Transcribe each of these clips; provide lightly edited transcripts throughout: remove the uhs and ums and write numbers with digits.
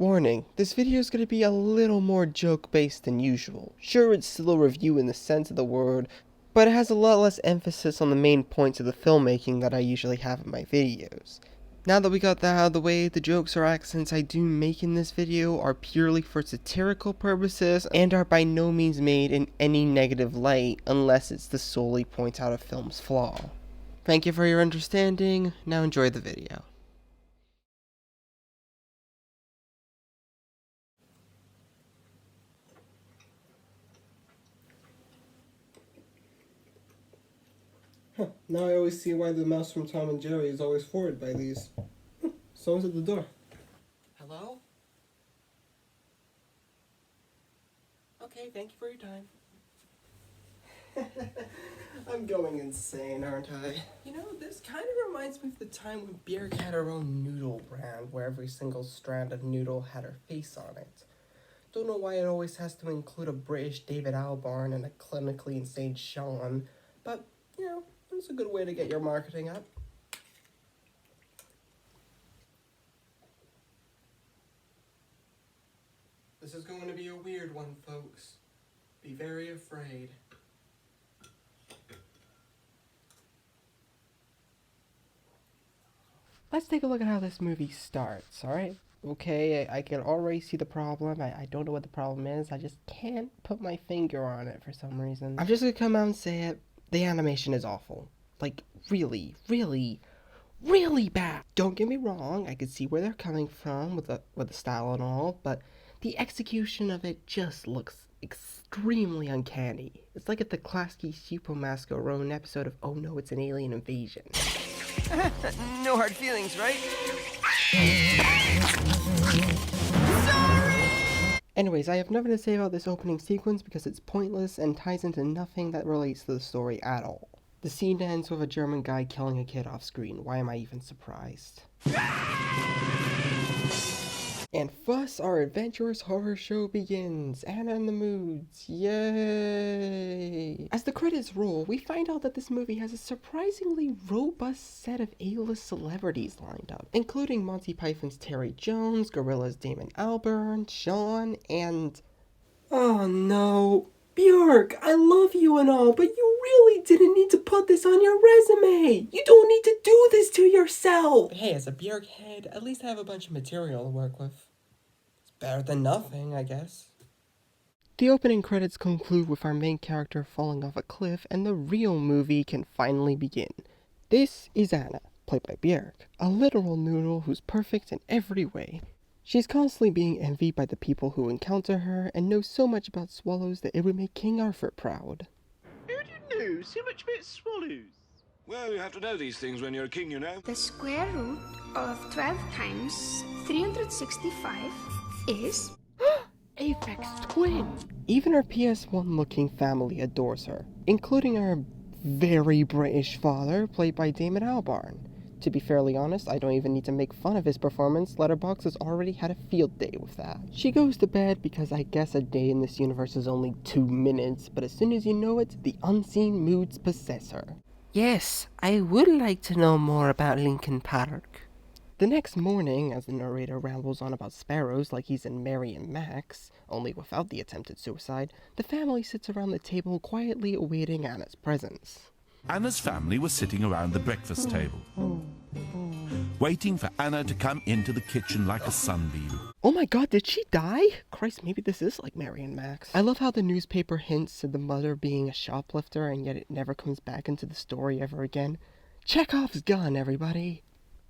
Warning, this video is going to be a little more joke-based than usual. Sure, it's still a review in the sense of the word, but it has a lot less emphasis on the main points of the filmmaking that I usually have in my videos. Now that we got that out of the way, the jokes or accents I do make in this video are purely for satirical purposes and are by no means made in any negative light unless it's to solely point out a film's flaw. Thank you for your understanding, now enjoy the video. Now I always see why the mouse from Tom and Jerry is always forwarded by these. Someone's at the door. Hello? Okay, thank you for your time. I'm going insane, aren't I? You know, this kind of reminds me of the time when Bjerg had her own noodle brand, where every single strand of noodle had her face on it. Don't know why it always has to include a British David Albarn and a clinically insane Sean, but, you know, it's a good way to get your marketing up. This is going to be a weird one, folks. Be very afraid. Let's take a look at how this movie starts, alright? Okay, I can already see the problem. I don't know what the problem is. I just can't put my finger on it for some reason. I'm just gonna come out and say it. The animation is awful. Like, really, really, really bad. Don't get me wrong, I can see where they're coming from with the style and all, but the execution of it just looks extremely uncanny. It's like if the Klasky Supermasco wrote an episode of Oh No, It's an Alien Invasion. No hard feelings, right? Sorry! Anyways, I have nothing to say about this opening sequence because it's pointless and ties into nothing that relates to the story at all. The scene ends with a German guy killing a kid off screen. Why am I even surprised? And thus our adventurous horror show begins. Anna and the Moods. Yay! As the credits roll, we find out that this movie has a surprisingly robust set of A-list celebrities lined up, including Monty Python's Terry Jones, Gorilla's Damon Albarn, Sean, and... oh no! Björk, I love you and all, but you really didn't need to put this on your resume! You don't need to do this to yourself! Hey, as a Björk head, at least I have a bunch of material to work with. It's better than nothing, I guess. The opening credits conclude with our main character falling off a cliff, and the real movie can finally begin. This is Anna, played by Björk, a literal noodle who's perfect in every way. She's constantly being envied by the people who encounter her, and knows so much about swallows that it would make King Arthur proud. Who do you know so much about swallows? Well, you have to know these things when you're a king, you know. The square root of 12 times 365 is... Aphex Twin! Even her PS1-looking family adores her, including her very British father, played by Damon Albarn. To be fairly honest, I don't even need to make fun of his performance. Letterboxd has already had a field day with that. She goes to bed because I guess a day in this universe is only 2 minutes, but as soon as you know it, the unseen moods possess her. Yes, I would like to know more about Linkin Park. The next morning, as the narrator rambles on about sparrows like he's in Mary and Max, only without the attempted suicide, the family sits around the table quietly awaiting Anna's presence. Anna's family was sitting around the breakfast table, waiting for Anna to come into the kitchen like a sunbeam. Oh my god, did she die? Christ, maybe this is like Mary and Max. I love how the newspaper hints at the mother being a shoplifter, and yet it never comes back into the story ever again. Chekhov's gun, everybody!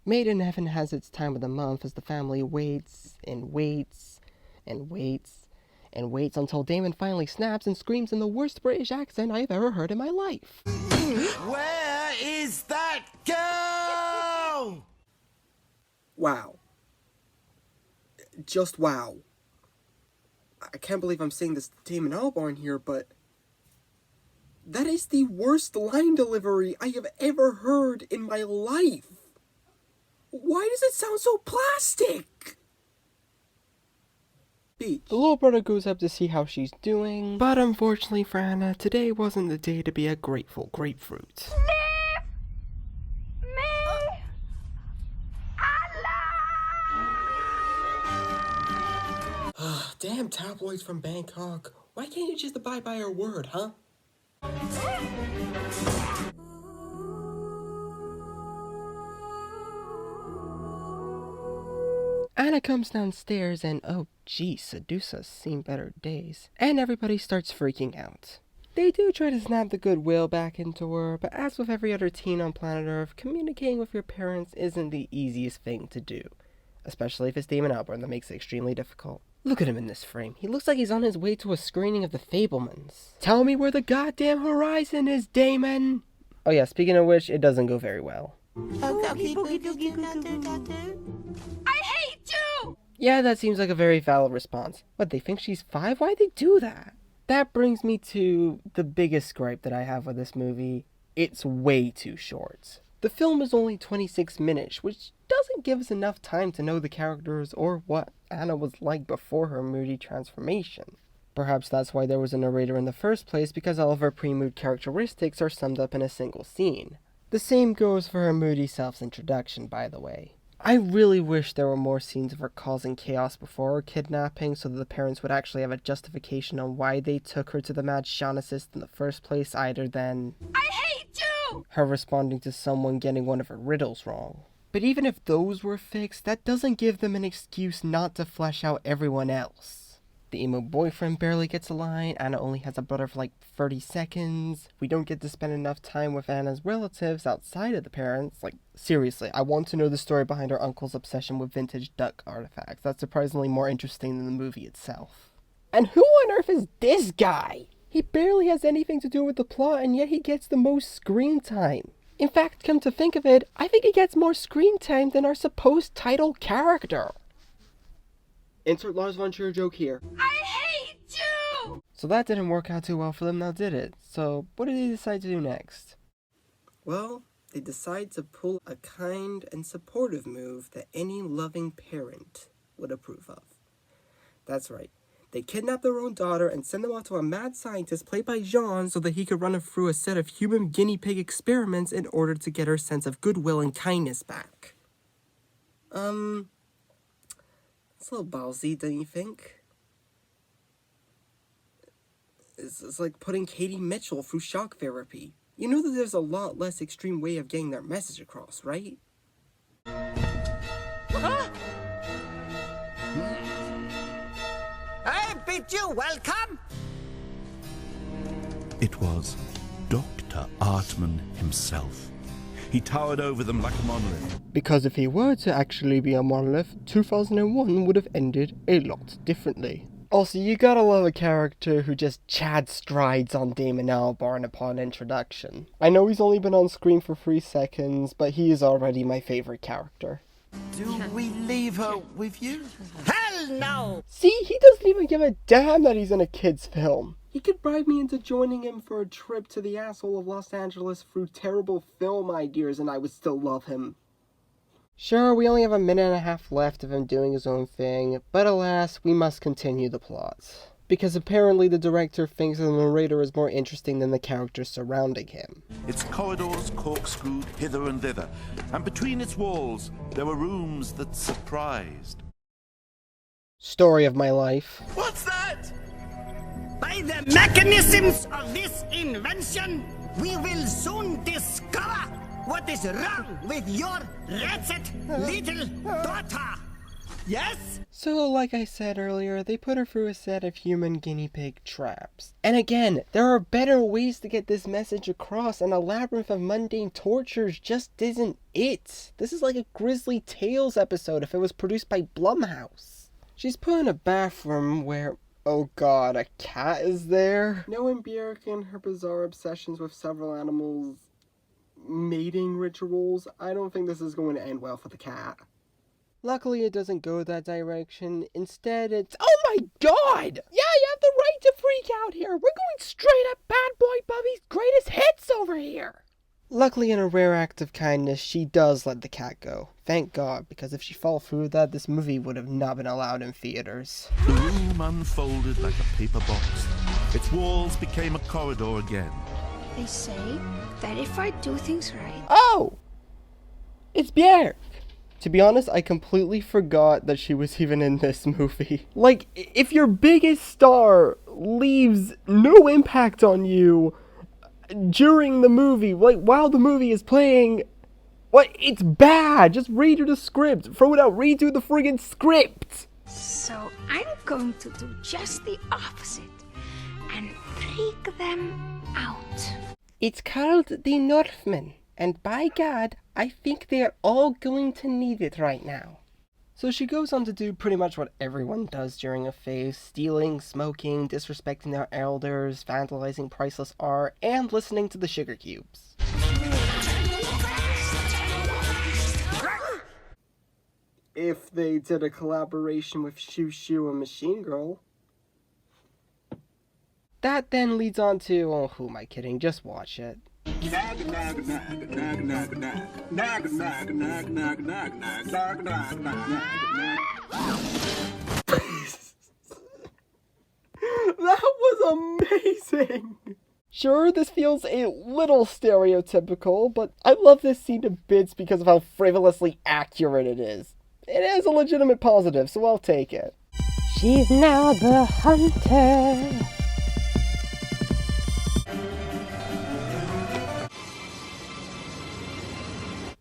Maid in Heaven has its time of the month as the family waits and waits and waits and waits until Damon finally snaps and screams in the worst British accent I've ever heard in my life. Where is that girl? Wow. Just wow. I can't believe I'm saying this to Damon Albarn here, but that is the worst line delivery I have ever heard in my life. Why does it sound so plastic? Beach. The little brother goes up to see how she's doing, but unfortunately for Anna, today wasn't the day to be a grateful grapefruit. Leave me alone! Damn tabloids from Bangkok. Why can't you just abide by your word, huh? Anna comes downstairs and, oh geez, Sedusa's seen better days. And everybody starts freaking out. They do try to snap the goodwill back into her, but as with every other teen on planet Earth, communicating with your parents isn't the easiest thing to do. Especially if it's Damon Albarn, that makes it extremely difficult. Look at him in this frame. He looks like he's on his way to a screening of The Fabelmans. Tell me where the goddamn horizon is, Damon! Oh yeah, speaking of which, it doesn't go very well. I hate you! Yeah, that seems like a very valid response. What, they think she's 5? Why'd they do that? That brings me to the biggest gripe that I have with this movie. It's way too short. The film is only 26 minutes, which doesn't give us enough time to know the characters or what Anna was like before her moody transformation. Perhaps that's why there was a narrator in the first place, because all of her pre-mood characteristics are summed up in a single scene. The same goes for her moody self's introduction, by the way. I really wish there were more scenes of her causing chaos before her kidnapping so that the parents would actually have a justification on why they took her to the mad shamanicist in the first place, other than I hate you! her responding to someone getting one of her riddles wrong. But even if those were fixed, that doesn't give them an excuse not to flesh out everyone else. The emo boyfriend barely gets a line, Anna only has a brother for like 30 seconds, we don't get to spend enough time with Anna's relatives outside of the parents. Like, seriously, I want to know the story behind her uncle's obsession with vintage duck artifacts. That's surprisingly more interesting than the movie itself. And who on earth is this guy? He barely has anything to do with the plot, and yet he gets the most screen time. In fact, come to think of it, I think he gets more screen time than our supposed title character. Insert Lars von Trier joke here. I hate you! So that didn't work out too well for them, now did it? So what did they decide to do next? Well, they decide to pull a kind and supportive move that any loving parent would approve of. That's right. They kidnap their own daughter and send them off to a mad scientist played by Jean so that he could run her through a set of human guinea pig experiments in order to get her sense of goodwill and kindness back. It's a little ballsy, don't you think? It's like putting Katie Mitchell through shock therapy. You know that there's a lot less extreme way of getting their message across, right? Huh? I bid you welcome. It was Dr. Artman himself. He towered over them like a monolith. Because if he were to actually be a monolith, 2001 would have ended a lot differently. Also, you gotta love a character who just chad strides on Damon Albarn upon introduction. I know he's only been on screen for 3 seconds, but he is already my favorite character. Do we leave her with you? Hell no! See, he doesn't even give a damn that he's in a kid's film. He could bribe me into joining him for a trip to the asshole of Los Angeles through terrible film ideas and I would still love him. Sure, we only have a minute and a half left of him doing his own thing, but alas, we must continue the plot. Because apparently the director thinks the narrator is more interesting than the characters surrounding him. Its corridors corkscrewed hither and thither, and between its walls there were rooms that surprised. Story of my life. What's that? By the mechanisms of this invention, we will soon discover what is wrong with your wretched little daughter. Yes? So, like I said earlier, they put her through a set of human guinea pig traps. And again, there are better ways to get this message across, and a labyrinth of mundane tortures just isn't it. This is like a Grizzly Tales episode if it was produced by Blumhouse. She's put in a bathroom where, oh god, a cat is there? Knowing Björk and her bizarre obsessions with several animals' mating rituals, I don't think this is going to end well for the cat. Luckily, it doesn't go that direction. Instead, it's, oh my god! Yeah, you have the right to freak out here! We're going straight up Bad Boy Bubby's greatest hits over here! Luckily, in a rare act of kindness, she does let the cat go. Thank God, because if she fell through that, this movie would have not been allowed in theaters. The room unfolded like a paper box. Its walls became a corridor again. They say that if I do things right, Oh! It's Björk! To be honest, I completely forgot that she was even in this movie. Like, if your biggest star leaves no impact on you during the movie, like, while the movie is playing, what? It's bad! Just redo the script! Throw it out, redo the friggin' script! So I'm going to do just the opposite and freak them out. It's called the Northmen, and by God, I think they're all going to need it right now. So she goes on to do pretty much what everyone does during a phase: stealing, smoking, disrespecting their elders, vandalizing priceless art, and listening to the Sugar Cubes. If they did a collaboration with Shoo Shoo and Machine Girl. That then leads on to, oh, who am I kidding? Just watch it. That was amazing! Sure, this feels a little stereotypical, but I love this scene to bits because of how frivolously accurate it is. It is a legitimate positive, so I'll take it. She's now the hunter.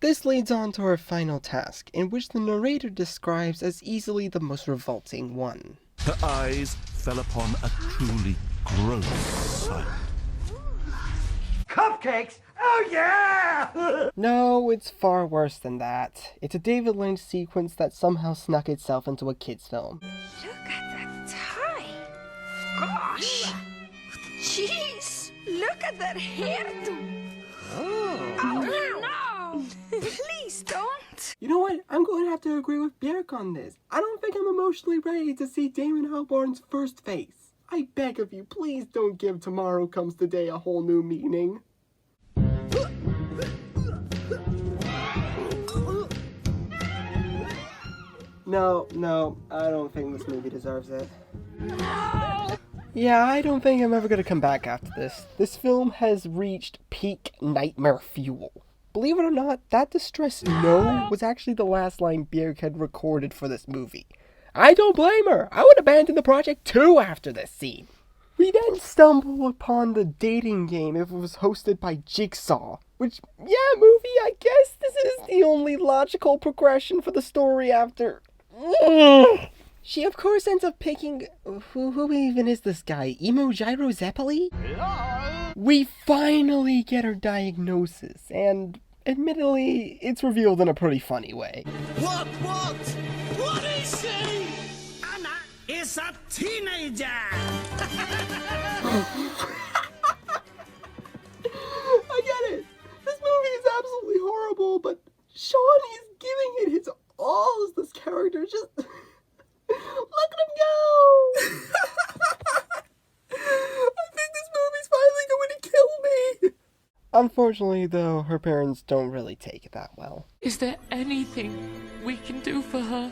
This leads on to our final task, in which the narrator describes as easily the most revolting one. Her eyes fell upon a truly gross sight. Cupcakes? Oh yeah! No, it's far worse than that. It's a David Lynch sequence that somehow snuck itself into a kid's film. Look at that tie. Gosh. Jeez. Look at that hairdo. Oh no. Please don't. You know what? I'm going to have to agree with Bjerk on this. I don't think I'm emotionally ready to see Damon Albarn's first face. I beg of you, please don't give Tomorrow Comes the Day a whole new meaning. No, I don't think this movie deserves it. No. Yeah, I don't think I'm ever gonna come back after this. This film has reached peak nightmare fuel. Believe it or not, that distressed no was actually the last line Bjerk had recorded for this movie. I don't blame her. I would abandon the project too after this scene. We then stumble upon the dating game if it was hosted by Jigsaw. Which, yeah, movie, I guess this is the only logical progression for the story after... She of course ends up picking... Who even is this guy? Emo Gyro Zeppeli? We finally get her diagnosis, and admittedly, it's revealed in a pretty funny way. What? What is she? Anna is a teenager! I get it. This movie is absolutely horrible, but Sean is giving it his all as this character. Just look at him go. I think this movie's finally going to kill me. Unfortunately, though, her parents don't really take it that well. Is there anything we can do for her?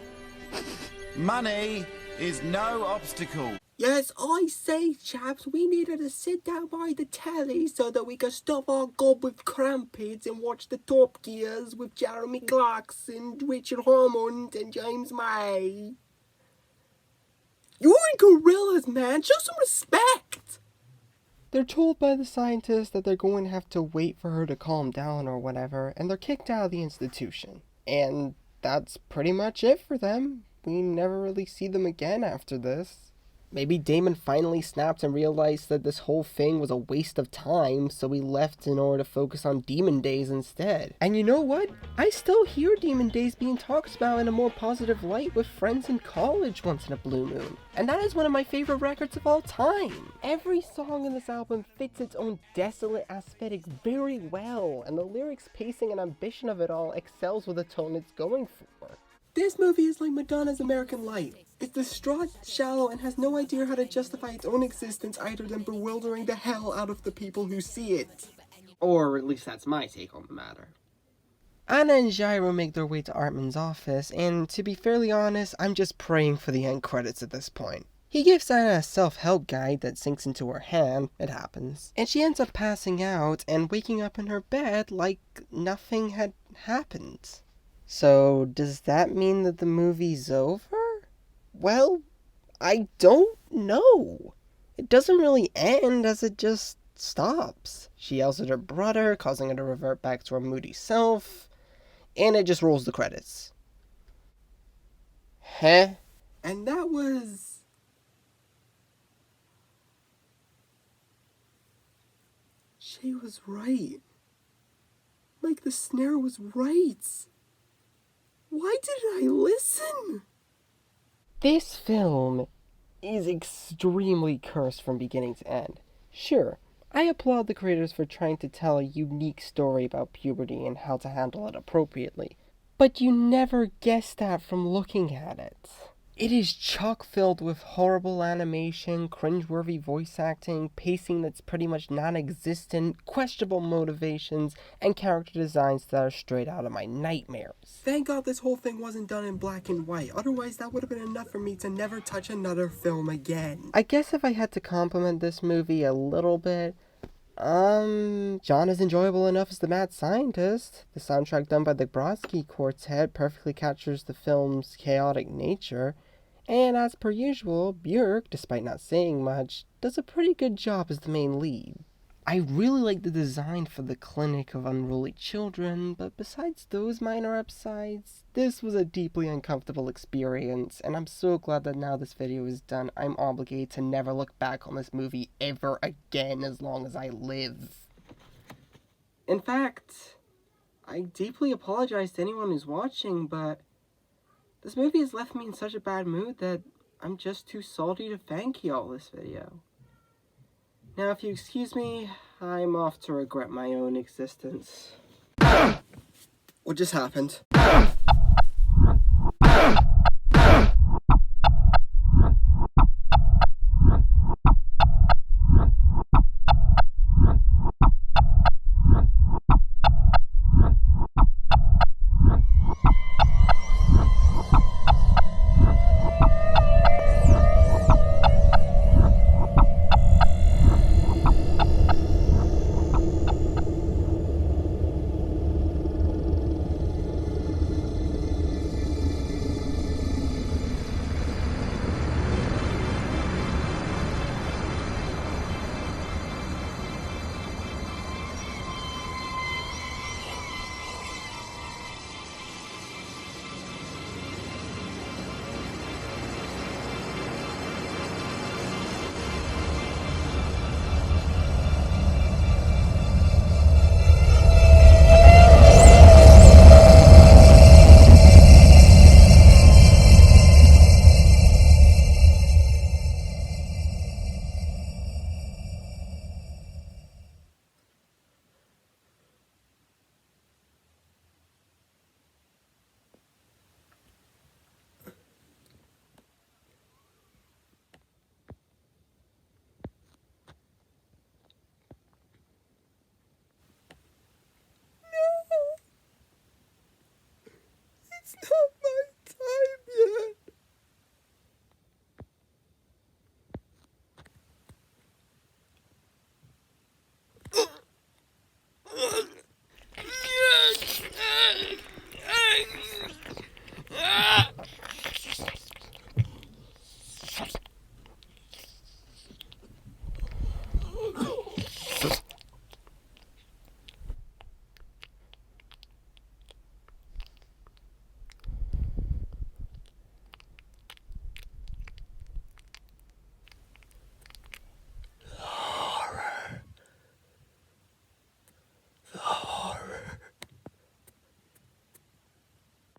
Money is no obstacle. Yes, I say, chaps, we needed to sit down by the telly so that we could stuff our gob with crumpets and watch the Top Gears with Jeremy Clarkson, Richard Hammond, and James May. You're in gorillas, man. Show some respect. They're told by the scientists that they're going to have to wait for her to calm down or whatever, and they're kicked out of the institution. And that's pretty much it for them. We never really see them again after this. Maybe Damon finally snapped and realized that this whole thing was a waste of time, so he left in order to focus on Demon Days instead. And you know what? I still hear Demon Days being talked about in a more positive light with friends in college once in a blue moon. And that is one of my favorite records of all time. Every song in this album fits its own desolate aesthetic very well, and the lyrics, pacing, and ambition of it all excels with the tone it's going for. This movie is like Madonna's American Life. It's distraught, shallow, and has no idea how to justify its own existence other than bewildering the hell out of the people who see it. Or at least that's my take on the matter. Anna and Gyro make their way to Artman's office, and to be fairly honest, I'm just praying for the end credits at this point. He gives Anna a self-help guide that sinks into her hand, it happens, and she ends up passing out and waking up in her bed like nothing had happened. So, does that mean that the movie's over? Well, I don't know. It doesn't really end as it just stops. She yells at her brother, causing her to revert back to her moody self, and it just rolls the credits. Huh? And that was... She was right. Like, the snare was right. Why didn't I listen? This film is extremely cursed from beginning to end. Sure, I applaud the creators for trying to tell a unique story about puberty and how to handle it appropriately, but you never guess that from looking at it. It is chock-filled with horrible animation, cringeworthy voice acting, pacing that's pretty much non-existent, questionable motivations, and character designs that are straight out of my nightmares. Thank God this whole thing wasn't done in black and white, otherwise that would have been enough for me to never touch another film again. I guess if I had to compliment this movie a little bit, John is enjoyable enough as the mad scientist. The soundtrack done by the Brodsky Quartet perfectly captures the film's chaotic nature. And as per usual, Björk, despite not saying much, does a pretty good job as the main lead. I really like the design for the Clinic of Unruly Children, but besides those minor upsides, this was a deeply uncomfortable experience, and I'm so glad that now this video is done, I'm obligated to never look back on this movie ever again as long as I live. In fact, I deeply apologize to anyone who's watching, but this movie has left me in such a bad mood that I'm just too salty to thank y'all this video. Now, if you excuse me, I'm off to regret my own existence. What just happened? It's not